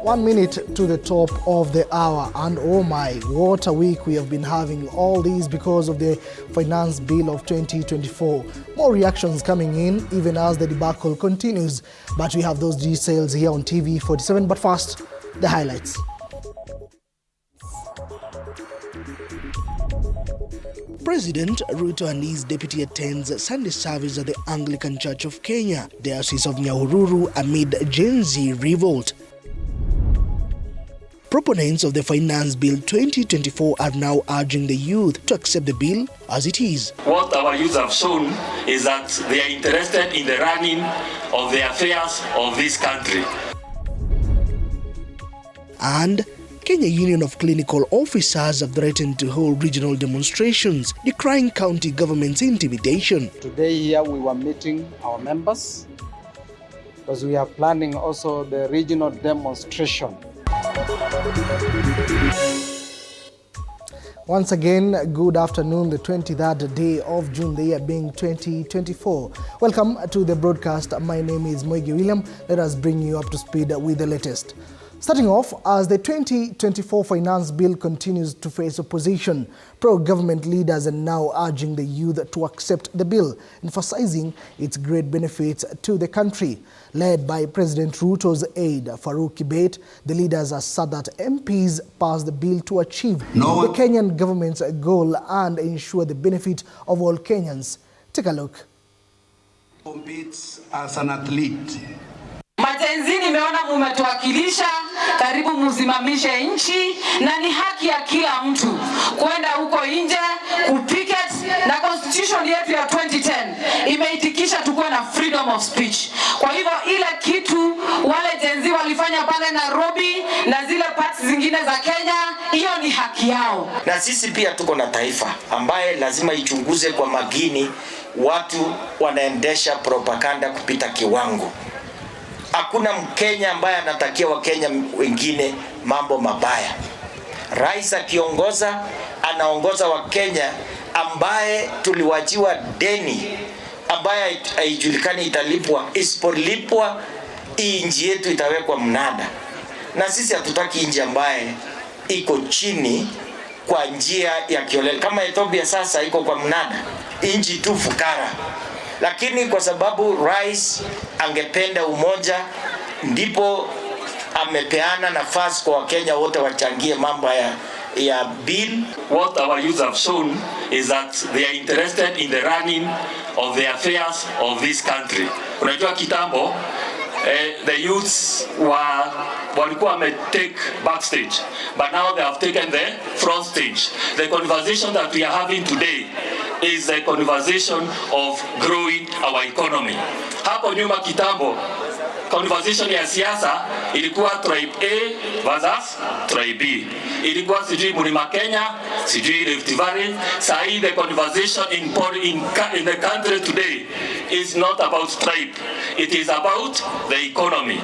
1 minute to the top of the hour, and oh my, what a week we have been having. All these because of the finance bill of 2024. More reactions coming in even as the debacle continues, but we have those details here on TV47. But first, the highlights. President Ruto and his deputy attends Sunday service at the Anglican Church of Kenya, Diocese of Nyahururu, amid Gen Z revolt. Proponents of the Finance Bill 2024 are now urging the youth to accept the bill as it is. What our youth have shown is that they are interested in the running of the affairs of this country. And Kenya Union of Clinical Officers have threatened to hold regional demonstrations, decrying county government's intimidation. Today here we were meeting our members because we are planning also the regional demonstration. Once again, good afternoon, the 23rd day of June, the year being 2024. Welcome to the broadcast. My name is Moigi William. Let us bring you up to speed with the latest. Starting off, as the 2024 finance bill continues to face opposition, pro-government leaders are now urging the youth to accept the bill, emphasizing its great benefits to the country. Led by President Ruto's aide, Farouk Kibet, the leaders assert that MPs pass the bill to achieve the Kenyan government's goal and ensure the benefit of all Kenyans. Take a look. Competes as an athlete. Matenzini nimeona mumetuwakilisha, karibu muzimamishe nchi, na ni haki ya kila mtu kwenda huko nje kupicket, na constitution yetu ya 2010 imeitikisha tukuwe na freedom of speech. Kwa hivyo ile kitu wale jenzi walifanya pale Nairobi na zile parts zingine za Kenya, hiyo ni haki yao. Na sisi pia tuko na taifa ambaye lazima ichunguze kwa magini watu wanaendesha propaganda kupita kiwango. Hakuna Mkenya ambaye anatakia Wakenya wengine mambo mabaya. Rais akiongoza, anaongoza Wakenya ambaye tuliwachiwa deni ambaye haijulikani italipwa. Isipolipwa, hii nchi yetu itawekwa mnada. Na sisi hatutaki nchi ambaye iko chini kwa njia ya kiolela. Kama Ethiopia sasa iko kwa mnada, nchi tu fukara. Lakini kwa sababu rais angependa umoja, ndipo amepeana nafasi kwa Wakenya wote wachangie mambo ya bill. What our youth have shown is that they are interested in the running of the affairs of this country. Unajua kitambo, the youths walikuwa take backstage, but now they have taken the front stage. The conversation that we are having today is a conversation of growing our economy. Hapo nyuma kitambo, conversation ya siasa ilikuwa tribe A versus tribe B. Ilikuwa sijui Mlima Kenya, sijui Rift Valley. Sahi the conversation in the country today is not about tribe. It is about the economy.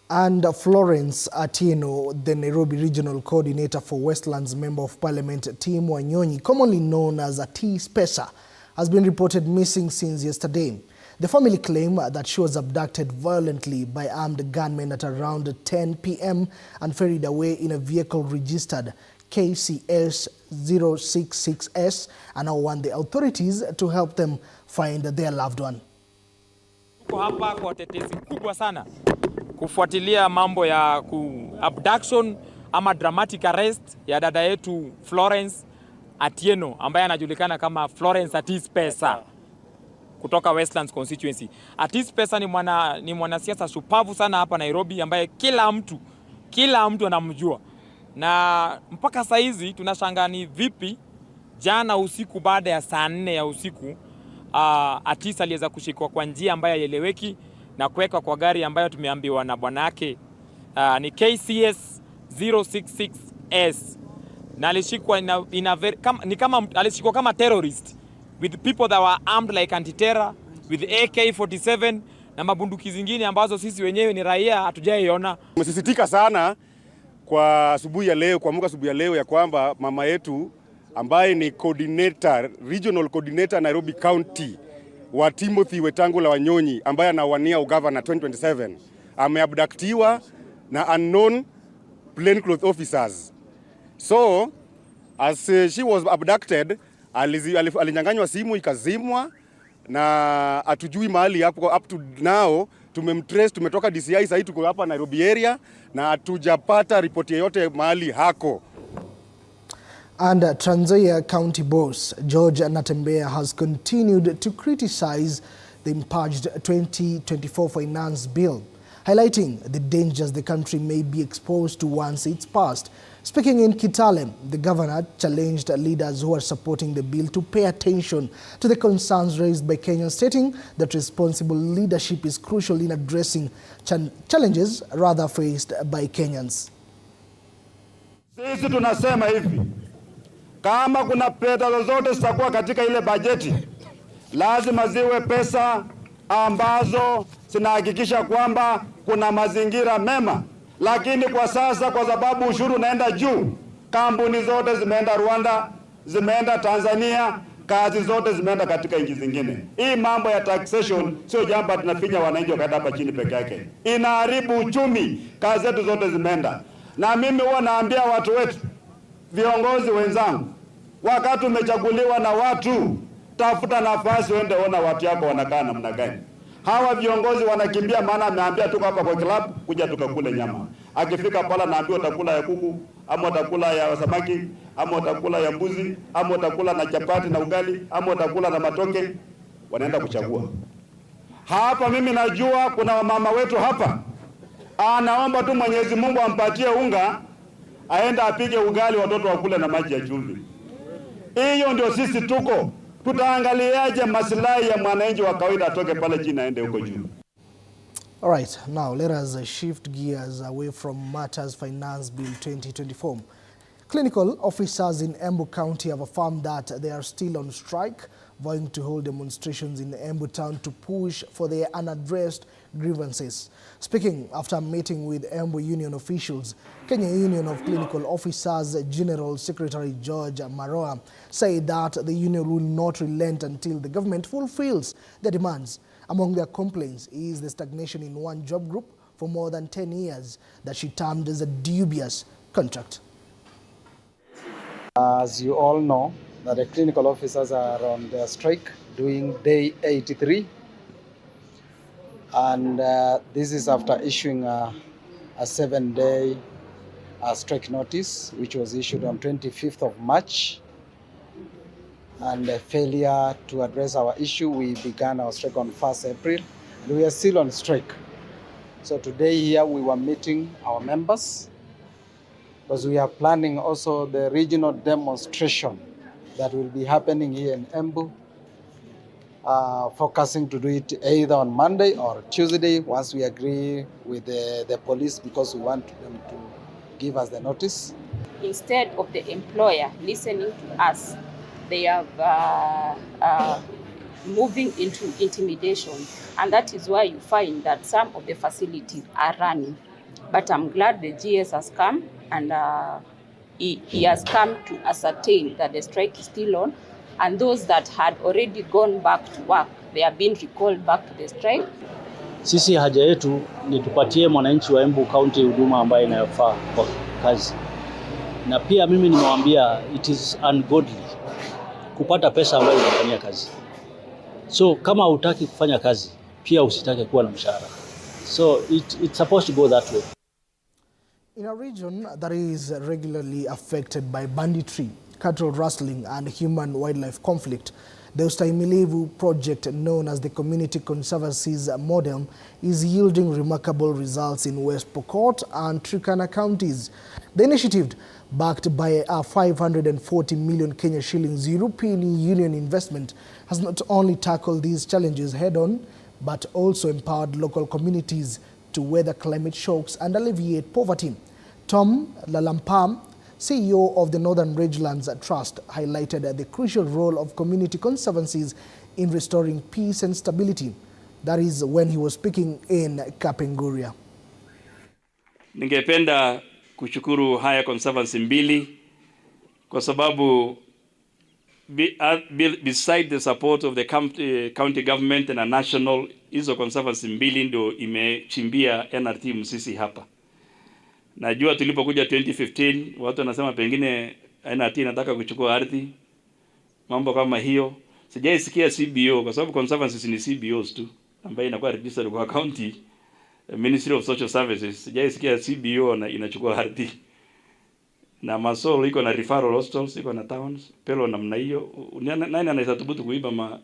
And Florence Atieno, the Nairobi Regional Coordinator for Westlands Member of Parliament Tim Wanyonyi, commonly known as a T-Spesa, has been reported missing since yesterday. The family claim that she was abducted violently by armed gunmen at around 10 p.m. and ferried away in a vehicle registered KCS 066S, and now want the authorities to help them find their loved one. Hapa kwa tetesi kubwa sana kufuatilia mambo ya abduction ama dramatic arrest ya dada yetu Florence Atieno ambaye anajulikana kama Florence Atispesa kutoka Westlands constituency. Atispesa ni mwanasiasa shupavu sana hapa Nairobi ambaye kila mtu anamjua. Na mpaka saa hizi tunashangaa ni vipi jana usiku baada ya saa 4 ya usiku Atisa aliweza kushikwa kwa njia ambayo haieleweki na kuwekwa kwa gari ambayo tumeambiwa na bwana yake ni KCS 066S, na alishikwa alishikwa kama terrorist with people that were armed like anti-terror with AK47 na mabunduki zingine ambazo sisi wenyewe ni raia hatujaiona. Tumesisitika sana kwa asubuhi ya leo, kuamka asubuhi ya leo ya kwamba mama yetu ambaye ni coordinator, regional coordinator Nairobi County wa Timothy Wetangula Wanyonyi ambaye anawania ugavana 2027 ameabductiwa na unknown plainclothes officers. So as she was abducted, alinyang'anywa simu ikazimwa na atujui mahali hapo. Up to now tumemtrace, tumetoka DCI, sasa tuko hapa Nairobi area na hatujapata ripoti yoyote mahali hako. And Trans Nzoia County boss George Natembeya has continued to criticize the impurged 2024 finance bill, highlighting the dangers the country may be exposed to once it's passed. Speaking in Kitale, the governor challenged leaders who are supporting the bill to pay attention to the concerns raised by Kenyans, stating that responsible leadership is crucial in addressing challenges rather faced by Kenyans. Sisi tunasema hivi, kama kuna pesa zozote zitakuwa katika ile bajeti, lazima ziwe pesa ambazo zinahakikisha kwamba kuna mazingira mema. Lakini kwa sasa, kwa sababu ushuru unaenda juu, kampuni zote zimeenda Rwanda, zimeenda Tanzania, kazi zote zimeenda katika nchi zingine. Hii mambo ya taxation sio jambo tunafinya wananchi wakaenda hapa chini peke yake. Inaharibu uchumi, kazi zetu zote zimeenda. Na mimi huwa naambia watu wetu, viongozi wenzangu, wakati umechaguliwa na watu, tafuta nafasi uende ona watu yako wanakaa namna gani. Hawa viongozi wanakimbia, maana ameambia tuko hapa kwa club kuja tukakule nyama. Akifika pala naambia utakula ya kuku, ama utakula ya samaki, ama utakula ya mbuzi, ama utakula na chapati na ugali, ama utakula na matoke. Wanaenda kuchagua. Hapa mimi najua kuna wamama wetu hapa, anaomba tu Mwenyezi Mungu ampatie unga, aenda apige ugali, watoto wakule na maji ya chumvi. Hiyo ndio sisi tuko. Tutaangaliaje maslahi ya mwananchi wa kawaida atoke pale chini aende huko juu. All right, now let us shift gears away from matters Finance Bill 2024. Clinical officers in Embu County have affirmed that they are still on strike, vowing to hold demonstrations in Embu town to push for their unaddressed grievances. Speaking after a meeting with Embu Union officials, Kenya Union of Clinical Officers General Secretary George Maroa said that the union will not relent until the government fulfills their demands. Among their complaints is the stagnation in one job group for more than 10 years that she termed as a dubious contract. As you all know, that the clinical officers are on their strike doing day 83. And this is after issuing a 7-day strike notice, which was issued on 25th of March. And a failure to address our issue, we began our strike on 1st April. And we are still on strike. So today here we were meeting our members, because we are planning also the regional demonstration that will be happening here in Embu, focusing to do it either on Monday or Tuesday once we agree with the police, because we want them to give us the notice. Instead of the employer listening to us, they are moving into intimidation, and that is why you find that some of the facilities are running. But I'm glad the GS has come, and he has come to ascertain that the strike is still on, and those that had already gone back to work, they have been recalled back to the strike. Sisi haja yetu ni tupatie mwananchi wa Embu County huduma ambayo inayofaa kwa kazi. Na pia mimi nimewaambia it is ungodly kupata pesa ambayo unafanyia kazi. So kama hutaki kufanya kazi, pia usitake kuwa na mshahara. So it's supposed to go that way. In a region that is regularly affected by banditry, cattle rustling and human-wildlife conflict, the Ustahimilivu project, known as the Community Conservancies model, is yielding remarkable results in West Pokot and Turkana counties. The initiative, backed by a 540 million Kenya shillings European Union investment, has not only tackled these challenges head-on, but also empowered local communities to weather climate shocks and alleviate poverty. Tom Lalampam, CEO of the Northern Rangelands Trust, highlighted the crucial role of community conservancies in restoring peace and stability. That is when he was speaking in Kapenguria. Ningependa kushukuru haya conservancy mbili kwa sababu beside the support of the county government na national, hizo conservancy mbili ndio imechimbia NRT Msisi hapa. Najua tulipokuja 2015 watu wanasema pengine NRT inataka kuchukua ardhi, mambo kama hiyo. Sijaisikia CBO kwa sababu conservancies ni CBOs tu ambayo inakuwa registered kwa county Ministry of Social Services. Sijaisikia CBO na inachukua ardhi. Na Masoro iko na referral hostels, iko na towns, pelo namna hiyo. Nani anaweza thubutu kuiba ma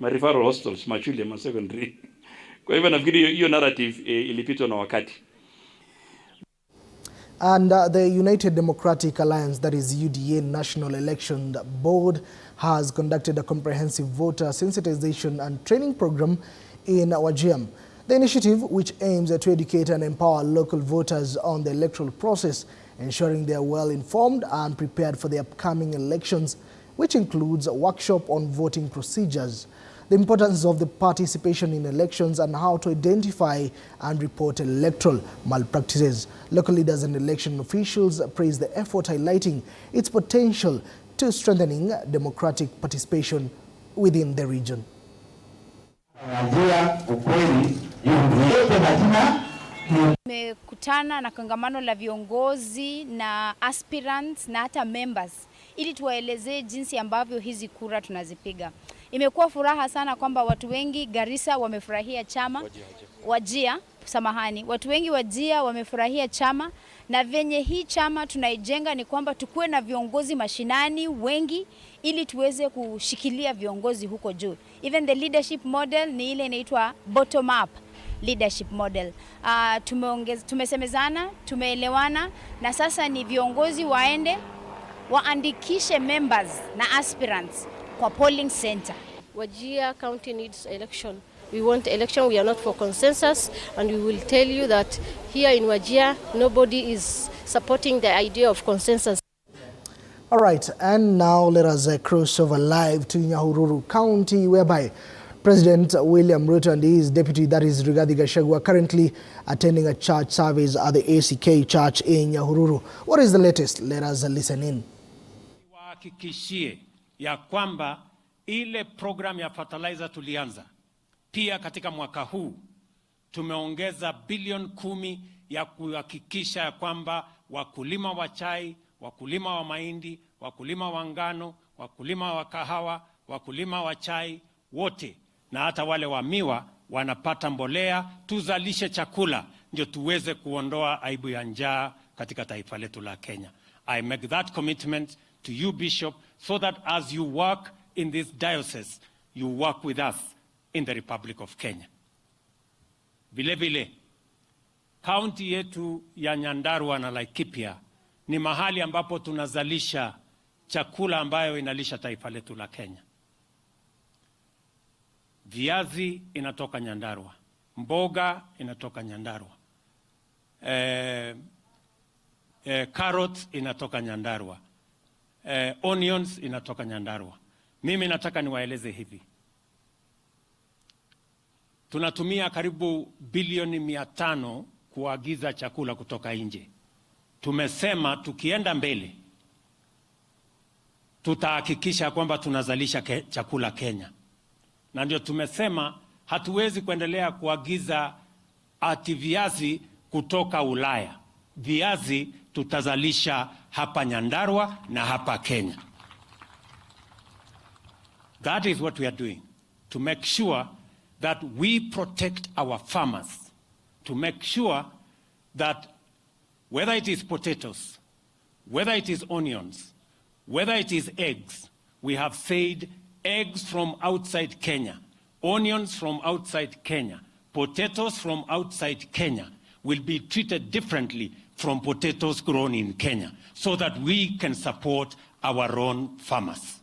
referral hostels, mashule, ma secondary. Kwa hivyo nafikiri hiyo narrative ilipitwa na wakati. And the United Democratic Alliance, that is UDA National Election Board, has conducted a comprehensive voter sensitization and training program in Wajir. The initiative, which aims to educate and empower local voters on the electoral process, ensuring they are well informed and prepared for the upcoming elections, which includes a workshop on voting procedures, the importance of the participation in elections, and how to identify and report electoral malpractices. Local leaders and election officials praise the effort, highlighting its potential to strengthening democratic participation within the region. Tumekutana na kongamano la viongozi na aspirants na hata members ili tuwaelezee jinsi ambavyo hizi kura tunazipiga. Imekuwa furaha sana kwamba watu wengi Garissa wamefurahia chama watu wengi Wajir wamefurahia chama, na venye hii chama tunaijenga ni kwamba tukue na viongozi mashinani wengi ili tuweze kushikilia viongozi huko juu. Even the leadership model ni ile inaitwa bottom up leadership model. Tumesemezana, tumeelewana, na sasa ni viongozi waende waandikishe members na aspirants kwa polling center. Wajir County needs election. We want election. We are not for consensus, and we will tell you that here in Wajir nobody is supporting the idea of consensus. All right, and now let us cross over live to Nyahururu County, whereby President William Ruto and his deputy, that is Rigathi Gachagua, are currently attending a church service at the ACK Church in Nyahururu. What is the latest? Let us listen in. Wahakikishie ya kwamba ile program ya fertilizer tulianza, pia katika mwaka huu tumeongeza bilioni 10 ya kuhakikisha ya kwamba wakulima wa chai, wakulima wa mahindi, wakulima wa ngano, wakulima wa kahawa, wakulima wa chai wote na hata wale wa miwa wanapata mbolea, tuzalishe chakula ndio tuweze kuondoa aibu ya njaa katika taifa letu la Kenya. I make that commitment to you, Bishop, so that as you work in this diocese, you work with us in the Republic of Kenya. Vile vile, kaunti yetu ya Nyandarua na Laikipia ni mahali ambapo tunazalisha chakula ambayo inalisha taifa letu la Kenya. Viazi inatoka Nyandarua, mboga inatoka Nyandarua, carrots inatoka Nyandarua, onions inatoka Nyandarua. Mimi nataka niwaeleze hivi. Tunatumia karibu bilioni 500 kuagiza chakula kutoka nje. Tumesema tukienda mbele tutahakikisha kwamba tunazalisha chakula Kenya. Na ndio tumesema hatuwezi kuendelea kuagiza ati viazi kutoka Ulaya. Viazi tutazalisha hapa Nyandarua na hapa Kenya. That is what we are doing, to make sure that we protect our farmers, to make sure that whether it is potatoes, whether it is onions, whether it is eggs, we have said eggs from outside Kenya, onions from outside Kenya, potatoes from outside Kenya will be treated differently from potatoes grown in Kenya, so that we can support our own farmers.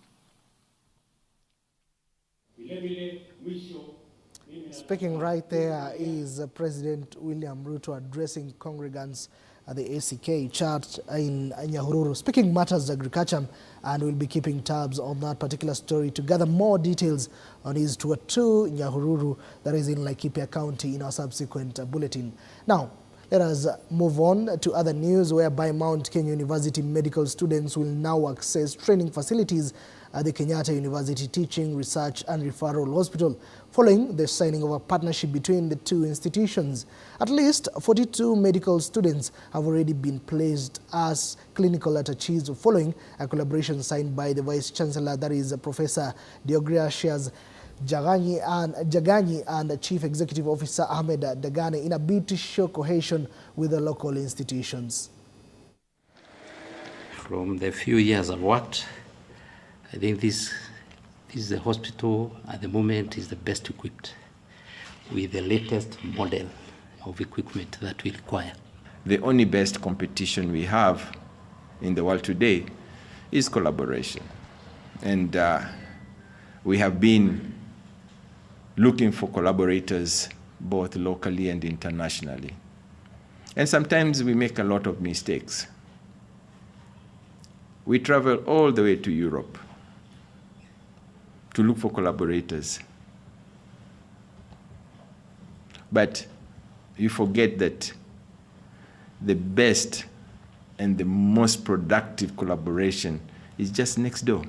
Speaking right there is President William Ruto addressing congregants at the ACK Church in Nyahururu, speaking matters agriculture, and we'll be keeping tabs on that particular story to gather more details on his tour to Nyahururu, that is in Laikipia County, in our subsequent bulletin. Now, let us move on to other news, whereby Mount Kenya University medical students will now access training facilities at the Kenyatta University Teaching, Research and Referral Hospital following the signing of a partnership between the two institutions. At least 42 medical students have already been placed as clinical attaches following a collaboration signed by the Vice Chancellor, that is Professor Deogratias Jaganyi and Chief Executive Officer Ahmed Dagane in a bid to show cohesion with the local institutions. From the few years I've worked, I think this is the hospital at the moment is the best equipped with the latest model of equipment that we require. The only best competition we have in the world today is collaboration. And we have been looking for collaborators both locally and internationally. And sometimes we make a lot of mistakes. We travel all the way to Europe to look for collaborators. But you forget that the best and the most productive collaboration is just next door.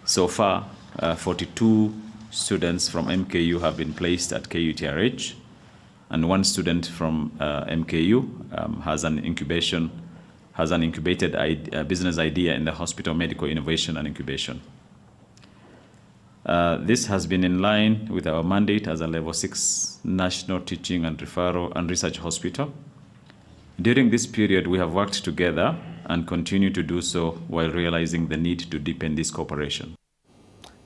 So far, 42 students from MKU have been placed at KUTRH, and one student from MKU has an incubated business idea in the Hospital Medical Innovation and Incubation. This has been in line with our mandate as a Level 6 National Teaching and Referral and Research Hospital. During this period, we have worked together and continue to do so while realizing the need to deepen this cooperation.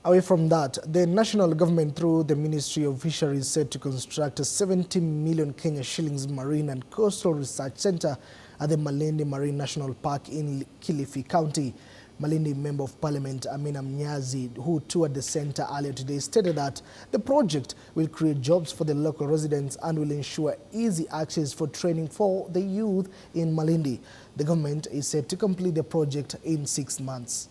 Away from that, the national government through the Ministry of Fisheries said to construct a 70 million Kenya shillings Marine and Coastal Research Center at the Malindi Marine National Park in Kilifi County. Malindi Member of Parliament Amina Mnyazi, who toured the center earlier today, stated that the project will create jobs for the local residents and will ensure easy access for training for the youth in Malindi. The government is set to complete the project in 6 months.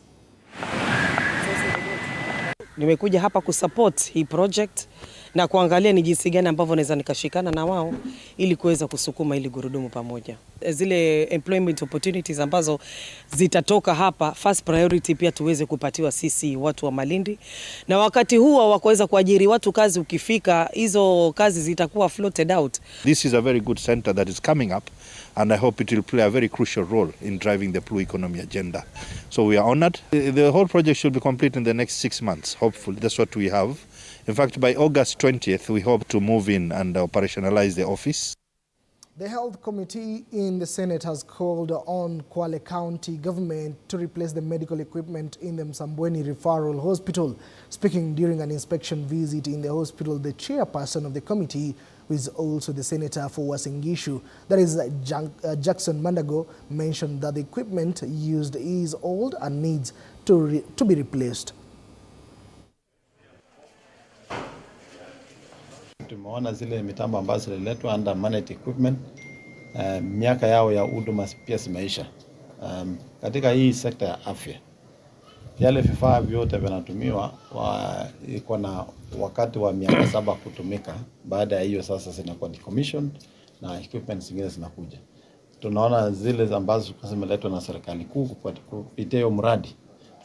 Nimekuja hapa kusupport hii project na kuangalia ni jinsi gani ambavyo naweza nikashikana na wao ili kuweza kusukuma ili gurudumu pamoja. Zile employment opportunities ambazo zitatoka hapa, first priority pia tuweze kupatiwa sisi watu wa Malindi. Na wakati huo wa kuweza kuajiri watu kazi ukifika, hizo kazi zitakuwa floated out. This is a very good center that is coming up, and I hope it will play a very crucial role in driving the blue economy agenda. So we are honored. The whole project should be complete in the next 6 months, hopefully. That's what we have. In fact, by August 20th, we hope to move in and operationalize the office. The Health Committee in the Senate has called on Kwale County government to replace the medical equipment in the Msambweni Referral Hospital. Speaking during an inspection visit in the hospital, the chairperson of the committee, who is also the senator for Uasin Gishu, that is Jackson Mandago, mentioned that the equipment used is old and needs to be replaced. Tumeona zile mitambo ambazo zililetwa under managed equipment, miaka yao ya huduma pia zimeisha. Katika hii sekta ya afya, yale vifaa vyote vinatumiwa iko na wakati wa miaka 7 kutumika. Baada ya hiyo sasa zinakuwa decommissioned na equipment zingine zinakuja. Tunaona zile ambazo zimeletwa na serikali kuu kupitia hiyo mradi,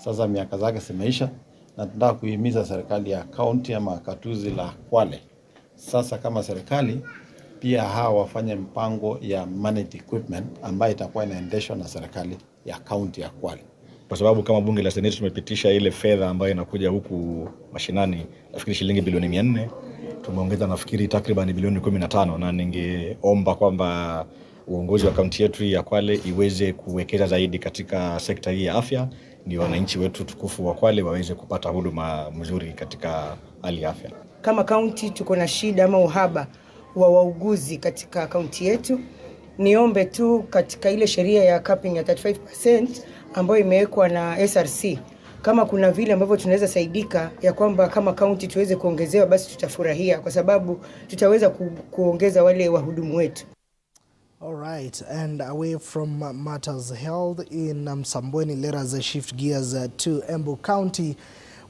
sasa miaka zake zimeisha, na tunataka kuhimiza serikali ya county ama katuzi la Kwale sasa kama serikali pia hawa wafanye mpango ya managed equipment ambayo itakuwa inaendeshwa na serikali ya county ya Kwale. Kwa sababu kama bunge la Seneti tumepitisha ile fedha ambayo inakuja huku mashinani, nafikiri shilingi bilioni 400, tumeongeza nafikiri takriban bilioni 15, na ningeomba kwamba uongozi wa kaunti yetu ya Kwale iweze kuwekeza zaidi katika sekta hii ya afya, ndio wananchi wetu tukufu wa Kwale waweze kupata huduma mzuri katika hali ya afya. Kama kaunti tuko na shida ama uhaba wa wauguzi katika kaunti yetu. Niombe tu katika ile sheria ya capping ya 35% ambayo imewekwa na SRC, kama kuna vile ambavyo tunaweza saidika ya kwamba kama kaunti tuweze kuongezewa, basi tutafurahia, kwa sababu tutaweza kuongeza wale wahudumu wetu. All right, and away from matters held in Msambweni, let us shift gears to Embu County,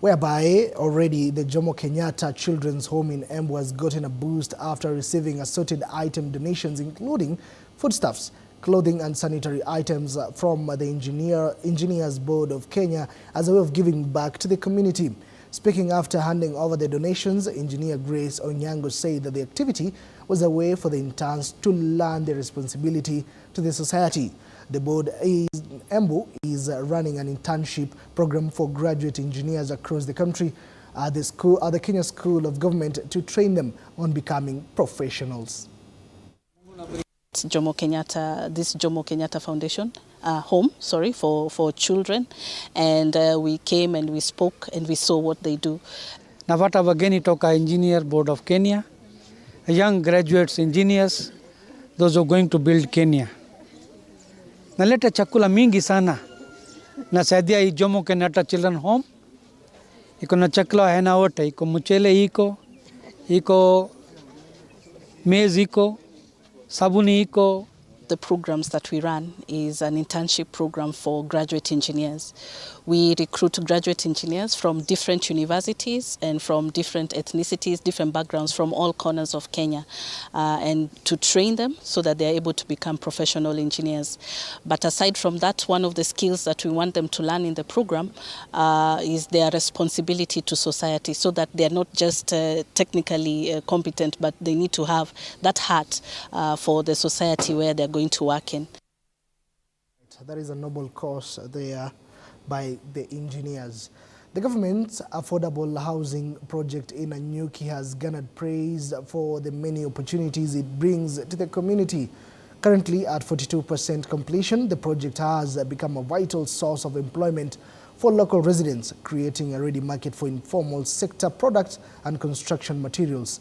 whereby already the Jomo Kenyatta Children's Home in Embu has gotten a boost after receiving assorted item donations, including foodstuffs. clothing and sanitary items from the Engineers Board of Kenya as a way of giving back to the community. Speaking after handing over the donations, Engineer Grace Onyango said that the activity was a way for the interns to learn their responsibility to the society. The board is running an internship program for graduate engineers across the country at the Kenya School of Government to train them on becoming professionals. This Jomo Kenyatta Foundation home, for children, and we came and we spoke and we saw what they do. Napata wageni toka Engineer Board of Kenya, young graduates engineers, those who are going to build Kenya. Naleta chakula mingi sana. Nasaidia hii Jomo Kenyatta Children Home. Iko na chakula aina wote, iko mchele iko maize iko, sabuni iko. The programs that we run is an internship program for graduate engineers. We recruit graduate engineers from different universities and from different ethnicities, different backgrounds from all corners of Kenya, and to train them so that they are able to become professional engineers. But aside from that, one of the skills that we want them to learn in the program is their responsibility to society, so that they are not just technically competent, but they need to have that heart for the society where they are going to work in. That is a noble cause there by the engineers. The government's affordable housing project in Anyuki has garnered praise for the many opportunities it brings to the community. Currently at 42% completion, the project has become a vital source of employment for local residents, creating a ready market for informal sector products and construction materials.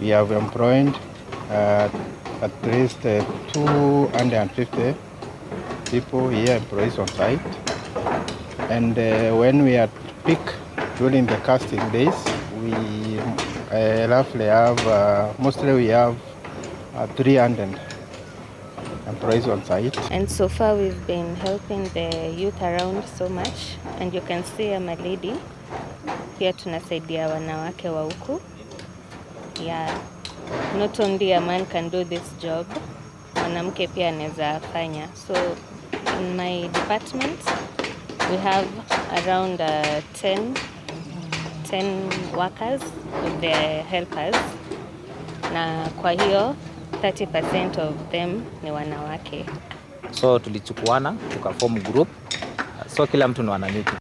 We have employed at least 250 people here, employees on site. And when we are peak during the casting days, we roughly have, mostly we have 300 employees on site. And so far we've been helping the youth around so much. And you can see I'm a lady. Pia tunasaidia wanawake wa huku. Yeah, not only a man can do this job, mwanamke pia anaweza fanya. So in my department, we have around 10 workers with their helpers. Na kwa hiyo 30% of them ni wanawake. So tulichukuana, tukaform group. So kila mtu ni wananyuki.